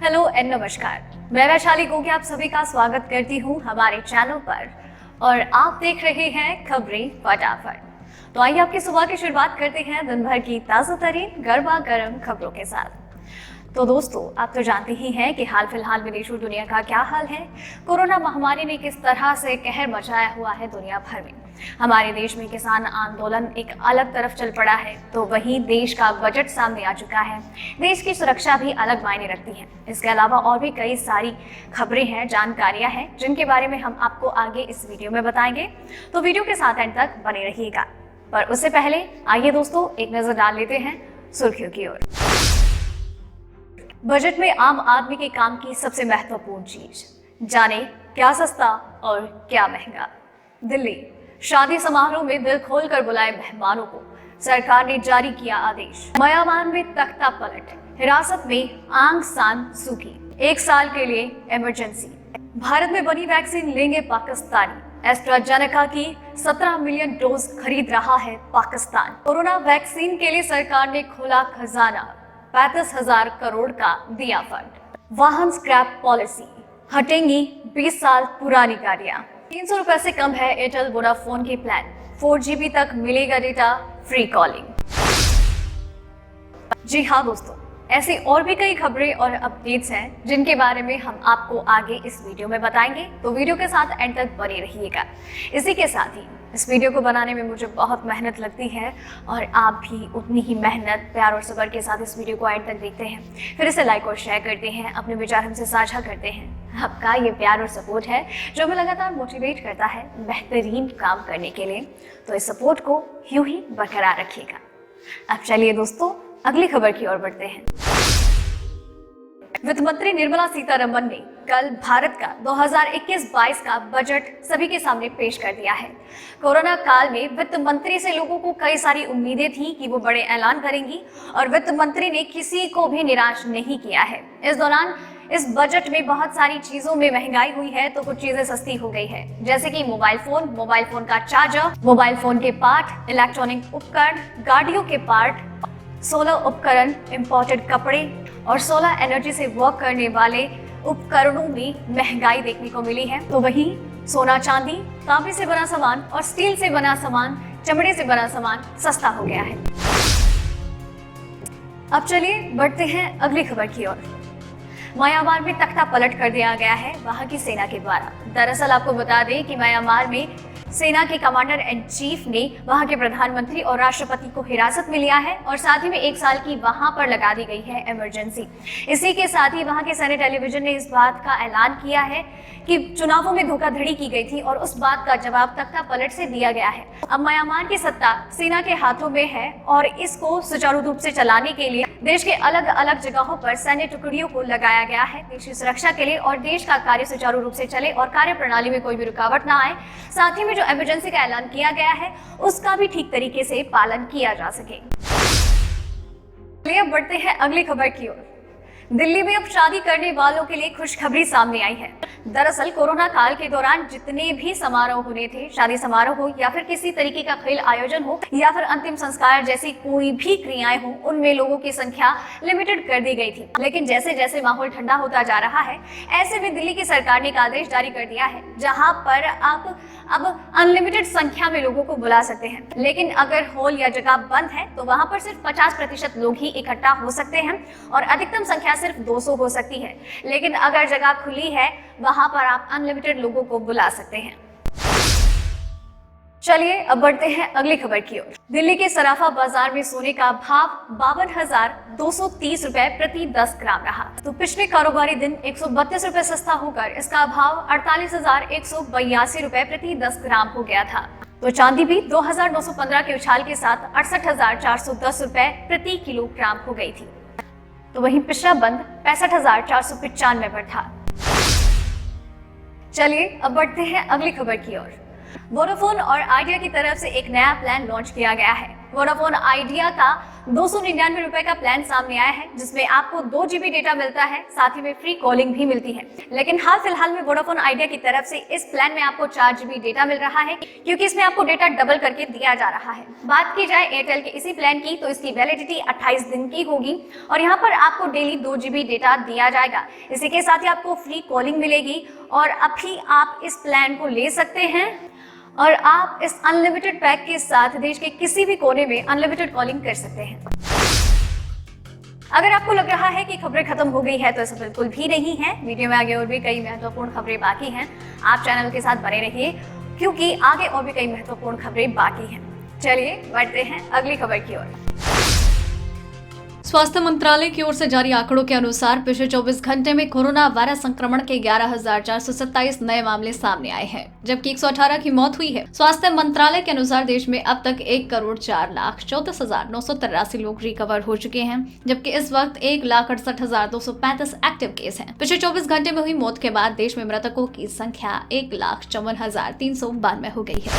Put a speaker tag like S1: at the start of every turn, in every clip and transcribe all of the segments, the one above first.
S1: Hello and नमस्कार। मैं वैशाली गोगी आप सभी का स्वागत करती हूँ हमारे चैनल पर और आप देख रहे हैं खबरें फटाफट। तो आइए आपकी सुबह की शुरुआत करते हैं दिन भर की ताज़ा तरीन गर्मा गर्म खबरों के साथ। तो दोस्तों, आप तो जानते ही हैं कि हाल फिलहाल में देश और दुनिया का क्या हाल है। कोरोना महामारी ने किस तरह से कहर मचाया हुआ है दुनिया भर में। हमारे देश में किसान आंदोलन एक अलग तरफ चल पड़ा है, तो वहीं देश का बजट सामने आ चुका है। देश की सुरक्षा भी अलग मायने रखती है। इसके अलावा और भी कई सारी खबरें हैं, जानकारियां हैं, जिनके बारे में हम आपको आगे इस वीडियो में बताएंगे। तो वीडियो के साथ एंड तक बने रहिएगा। पर उससे पहले आइए दोस्तों एक नजर डाल लेते हैं सुर्खियों की ओर। बजट में आम आदमी के काम की सबसे महत्वपूर्ण चीज, जाने क्या सस्ता और क्या महंगा। दिल्ली शादी समारोह में दिल खोलकर बुलाए मेहमानों को सरकार ने जारी किया आदेश। म्यांमार में तख्ता पलट, हिरासत में आंग सान सूकी, 1 साल के लिए इमरजेंसी। भारत में बनी वैक्सीन लेंगे पाकिस्तानी, एस्ट्राजेनेका की 17 मिलियन डोज खरीद रहा है पाकिस्तान। कोरोना वैक्सीन के लिए सरकार ने खोला खजाना, 35,000 करोड़ का दिया फंड। वाहन स्क्रैप पॉलिसी, हटेंगी 20 साल पुरानी गाड़ियां। 300 रुपए से कम है एयरटेल वोडाफोन के प्लान, 4 GB तक मिलेगा डेटा, फ्री कॉलिंग। जी हाँ दोस्तों, ऐसी और भी कई खबरें और अपडेट्स हैं जिनके बारे में हम आपको आगे इस वीडियो में बताएंगे, तो वीडियो के साथ एंड तक बने रहिएगा। इसी के साथ ही इस वीडियो को बनाने में मुझे बहुत मेहनत लगती है और आप भी उतनी ही मेहनत, प्यार और सब्र के साथ इस वीडियो को एंड तक देखते हैं, फिर इसे लाइक और शेयर करते हैं, अपने विचार हमसे साझा करते हैं। आपका ये प्यार और सपोर्ट है जो हमें लगातार मोटिवेट करता है बेहतरीन काम करने के लिए, तो इस सपोर्ट को यूं ही बरकरार रखिएगा। अब चलिए दोस्तों अगली खबर की ओर बढ़ते हैं। वित्त मंत्री निर्मला सीतारमण ने कल भारत का 2021-22 का बजट सभी के सामने पेश कर दिया है। कोरोना काल में वित्त मंत्री से लोगों को कई सारी उम्मीदें थी कि वो बड़े ऐलान करेंगी और वित्त मंत्री ने किसी को भी निराश नहीं किया है। इस दौरान इस बजट में बहुत सारी चीजों में महंगाई हुई है, तो कुछ चीजें सस्ती हो गई है, जैसे कि मोबाइल फोन का चार्जर, मोबाइल फोन के पार्ट, इलेक्ट्रॉनिक उपकरण, गाड़ियों के पार्ट, सोलर उपकरण, इंपोर्टेड कपड़े और सोलर एनर्जी से वर्क करने वाले उपकरणों में महंगाई देखने को मिली है। तो वहीं सोना चांदी, तांबे से बना सामान और स्टील से बना सामान, चमड़े से बना सामान सस्ता हो गया है। अब चलिए बढ़ते हैं अगली खबर की ओर। म्यांमार में तख्ता पलट कर दिया गया है वहां की सेना के द्वारा। दरअसल आपको बता दें कि म्यांमार में सेना के कमांडर इन चीफ ने वहां के प्रधानमंत्री और राष्ट्रपति को हिरासत में लिया है और साथ ही में 1 साल की वहां पर लगा दी गई है इमरजेंसी। इसी के साथ ही वहां के सैन्य टेलीविजन ने इस बात का ऐलान किया है कि चुनावों में धोखाधड़ी की गई थी और उस बात का जवाब तख्ता पलट से दिया गया है। अब म्यांमार की सत्ता सेना के हाथों में है और इसको सुचारू रूप से चलाने के लिए देश के अलग अलग जगहों पर सैन्य टुकड़ियों को लगाया गया है, देश की सुरक्षा के लिए और देश का कार्य सुचारू रूप से चले और कार्य प्रणाली में कोई भी रुकावट ना आए। साथ ही में जो इमरजेंसी का ऐलान किया गया है उसका भी ठीक तरीके से पालन किया जा सके। चलिए बढ़ते हैं अगली खबर की ओर। दिल्ली में अब शादी करने वालों के लिए खुशखबरी सामने आई है। दरअसल कोरोना काल के दौरान जितने भी समारोह होने थे, शादी समारोह हो या फिर किसी तरीके का खेल आयोजन हो या फिर अंतिम संस्कार जैसी कोई भी क्रियाएं हो, उनमें लोगों की संख्या लिमिटेड कर दी गई थी। लेकिन जैसे जैसे माहौल ठंडा होता जा रहा है, ऐसे में दिल्ली की सरकार ने एक आदेश जारी कर दिया है जहां पर आप अब अनलिमिटेड संख्या में लोगों को बुला सकते हैं। लेकिन अगर हॉल या जगह बंद है तो वहां पर सिर्फ 50% लोग ही इकट्ठा हो सकते हैं और अधिकतम संख्या सिर्फ 200 हो सकती है। लेकिन अगर जगह खुली है वहां पर आप अनलिमिटेड लोगों को बुला सकते हैं। चलिए अब बढ़ते हैं अगली खबर की ओर। दिल्ली के सराफा बाजार में सोने का भाव 52,230 रुपए प्रति 10 ग्राम रहा, तो पिछले कारोबारी दिन 132 रुपए सस्ता होकर इसका भाव 48,182 रुपए प्रति 10 ग्राम हो गया था। तो चांदी भी 2,915 के उछाल के साथ 68,410 रुपए प्रति किलोग्राम हो गई थी। तो वहीं पिछला बंद 65,495 पर था। चलिए अब बढ़ते हैं अगली खबर की ओर। वोडाफोन और आइडिया की तरफ से एक नया प्लान लॉन्च किया गया है। वोडाफोन आइडिया का 299 रुपए का प्लान सामने आया है, जिसमें आपको 2 GB डेटा मिलता है, साथ ही में फ्री कॉलिंग भी मिलती है। लेकिन हाल फिलहाल में वोडाफोन आइडिया की तरफ से इस प्लान में आपको 4 GB डेटा मिल रहा है, क्योंकि इसमें आपको डेटा डबल करके दिया जा रहा है। बात की जाए एयरटेल के इसी प्लान की, तो इसकी वैलिडिटी 28 दिन की होगी और यहाँ पर आपको डेली 2 GB डेटा दिया जाएगा। इसी के साथ ही आपको फ्री कॉलिंग मिलेगी और अभी आप इस प्लान को ले सकते हैं और आप इस अनलिमिटेड पैक के साथ देश के किसी भी कोने में अनलिमिटेड कॉलिंग कर सकते हैं। अगर आपको लग रहा है कि खबरें खत्म हो गई है, तो ऐसा बिल्कुल भी नहीं है। वीडियो में आगे और भी कई महत्वपूर्ण खबरें बाकी हैं। आप चैनल के साथ बने रहिए, क्योंकि आगे और भी कई महत्वपूर्ण खबरें बाकी हैं। चलिए बढ़ते हैं अगली खबर की ओर।
S2: स्वास्थ्य मंत्रालय की ओर से जारी आंकड़ों के अनुसार पिछले 24 घंटे में कोरोना वायरस संक्रमण के 11,427 नए मामले सामने आए हैं, जबकि 118 की मौत हुई है। स्वास्थ्य मंत्रालय के अनुसार देश में अब तक 1,04,34,983 लोग रिकवर हो चुके हैं, जबकि इस वक्त 1,68,235 एक्टिव केस हैं। पिछले 24 घंटे में हुई मौत के बाद देश में मृतकों की संख्या 1,54,392 हो गई है।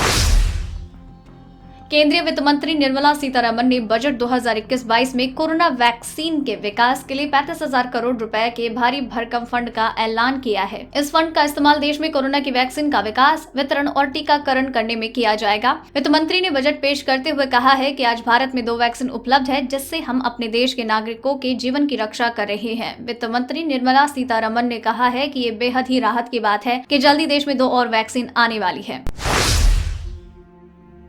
S2: केंद्रीय वित्त मंत्री निर्मला सीतारमण ने बजट 2021-22 में कोरोना वैक्सीन के विकास के लिए 35,000 करोड़ रुपए के भारी भरकम फंड का ऐलान किया है। इस फंड का इस्तेमाल देश में कोरोना की वैक्सीन का विकास, वितरण और टीकाकरण करने में किया जाएगा। वित्त मंत्री ने बजट पेश करते हुए कहा है कि आज भारत में 2 वैक्सीन उपलब्ध है, जिससे हम अपने देश के नागरिकों के जीवन की रक्षा कर रहे हैं। वित्त मंत्री निर्मला सीतारमण ने कहा है कि ये बेहद ही राहत की बात है कि जल्दी देश में 2 और वैक्सीन आने वाली है।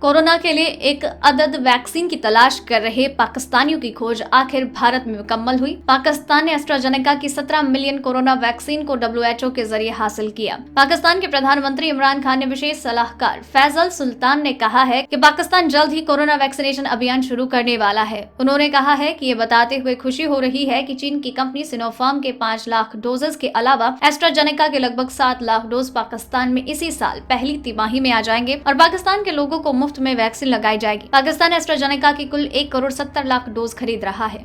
S2: कोरोना के लिए एक अदद वैक्सीन की तलाश कर रहे पाकिस्तानियों की खोज आखिर भारत में मुकम्मल हुई। पाकिस्तान ने एस्ट्राजेनेका की 17 मिलियन कोरोना वैक्सीन को WHO के जरिए हासिल किया। पाकिस्तान के प्रधानमंत्री इमरान खान ने विशेष सलाहकार फैजल सुल्तान ने कहा है कि पाकिस्तान जल्द ही कोरोना वैक्सीनेशन अभियान शुरू करने वाला है। उन्होंने कहा है कि ये बताते हुए खुशी हो रही है कि चीन की कंपनी सिनोफार्म के 5 लाख डोजेस के अलावा एस्ट्राजेनेका के लगभग 7 लाख डोज पाकिस्तान में इसी साल पहली तिमाही में आ जाएंगे और पाकिस्तान के लोगों को में वैक्सीन लगाई जाएगी। पाकिस्तान एस्ट्राजेनेका की कुल 1,70 लाख डोज खरीद रहा है।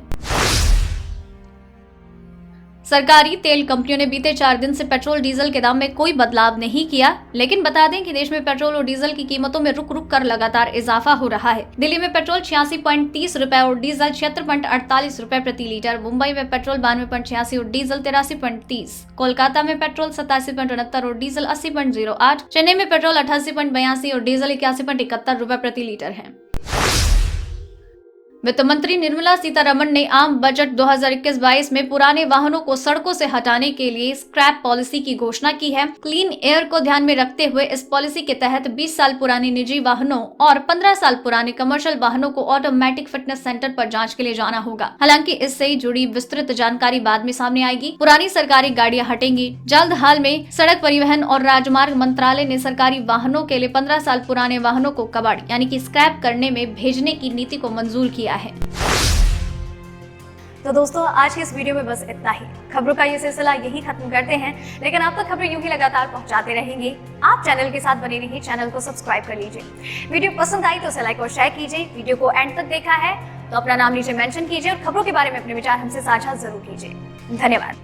S2: सरकारी तेल कंपनियों ने बीते 4 दिन से पेट्रोल डीजल के दाम में कोई बदलाव नहीं किया, लेकिन बता दें कि देश में पेट्रोल और डीजल की कीमतों में रुक रुक कर लगातार इजाफा हो रहा है। दिल्ली में पेट्रोल 86.30 रुपए और डीजल 76.48 रुपए प्रति लीटर, मुंबई में पेट्रोल 92.86 और डीजल 83.30, कोलकाता में पेट्रोल 87.69 और डीजल 80.08, चेन्नई में पेट्रोल 88.82 और डीजल 81.71 रुपए प्रति लीटर है। वित्त मंत्री निर्मला सीतारमण ने आम बजट 2021-22 में पुराने वाहनों को सड़कों से हटाने के लिए स्क्रैप पॉलिसी की घोषणा की है। क्लीन एयर को ध्यान में रखते हुए इस पॉलिसी के तहत 20 साल पुराने निजी वाहनों और 15 साल पुराने कमर्शियल वाहनों को ऑटोमेटिक फिटनेस सेंटर पर जांच के लिए जाना होगा। हालांकि इससे जुड़ी विस्तृत जानकारी बाद में सामने आएगी। पुरानी सरकारी गाड़ियां हटेंगी। जल्द हाल में सड़क परिवहन और राजमार्ग मंत्रालय ने सरकारी वाहनों के लिए 15 साल पुराने वाहनों को कबाड़ यानी कि स्क्रैप करने में भेजने की नीति को मंजूर किया है।
S1: तो दोस्तों, आज की इस वीडियो में बस इतना ही। खबरों का ये सिलसिला यही खत्म करते हैं, लेकिन आप तक खबरें यूं ही लगातार पहुंचाते रहेंगे। आप चैनल के साथ बने रहिए, चैनल को सब्सक्राइब कर लीजिए। वीडियो पसंद आई तो उसे लाइक और शेयर कीजिए। वीडियो को एंड तक देखा है तो अपना नाम नीचे मेंशन कीजिए और खबरों के बारे में अपने विचार हमसे साझा जरूर कीजिए। धन्यवाद।